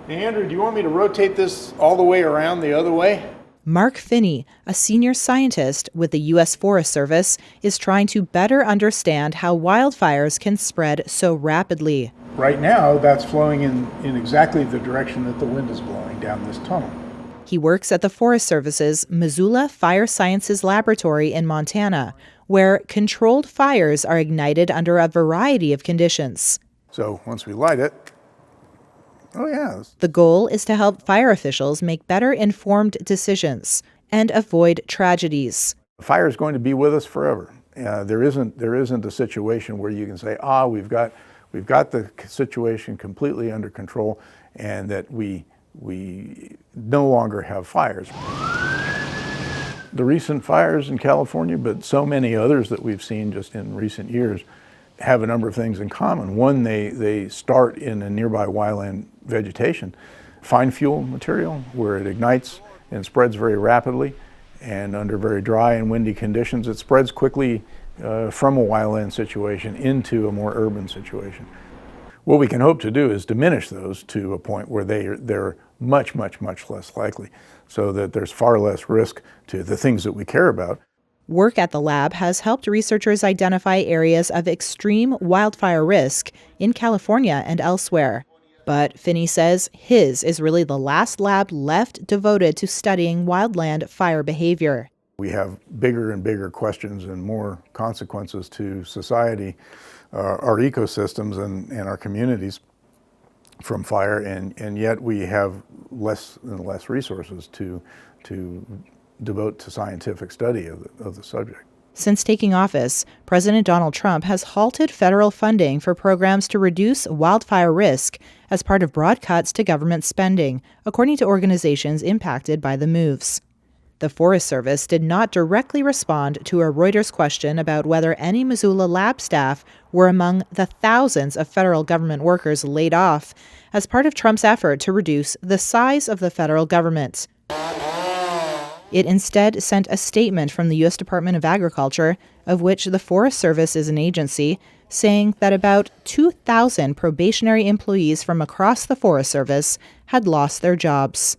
Hey, Andrew, do you want me to rotate this all the way around the other way? Mark Finney, a senior scientist with the U.S. Forest Service, is trying to better understand how wildfires can spread so rapidly. Right now, that's flowing in exactly the direction that the wind is blowing down this tunnel. He works at the Forest Service's Missoula Fire Sciences Laboratory in Montana, where controlled fires are ignited under a variety of conditions. So once we light it, oh yeah. The goal is to help fire officials make better informed decisions and avoid tragedies. Fire is going to be with us forever. There isn't a situation where you can say, we've got the situation completely under control and that we no longer have fires. The recent fires in California, but so many others that we've seen just in recent years, have a number of things in common. One, they start in a nearby wildland vegetation, fine fuel material, where it ignites and spreads very rapidly, and under very dry and windy conditions, it spreads quickly from a wildland situation into a more urban situation. What we can hope to do is diminish those to a point where they're much, much, much less likely, so that there's far less risk to the things that we care about. Work at the lab has helped researchers identify areas of extreme wildfire risk in California and elsewhere. But Finney says his is really the last lab left devoted to studying wildland fire behavior. We have bigger and bigger questions and more consequences to society, our ecosystems and our communities from fire, and yet we have less and less resources to devote to scientific study of the subject. Since taking office, President Donald Trump has halted federal funding for programs to reduce wildfire risk as part of broad cuts to government spending, according to organizations impacted by the moves. The Forest Service did not directly respond to a Reuters question about whether any Missoula lab staff were among the thousands of federal government workers laid off as part of Trump's effort to reduce the size of the federal government. It instead sent a statement from the U.S. Department of Agriculture, of which the Forest Service is an agency, saying that about 2,000 probationary employees from across the Forest Service had lost their jobs.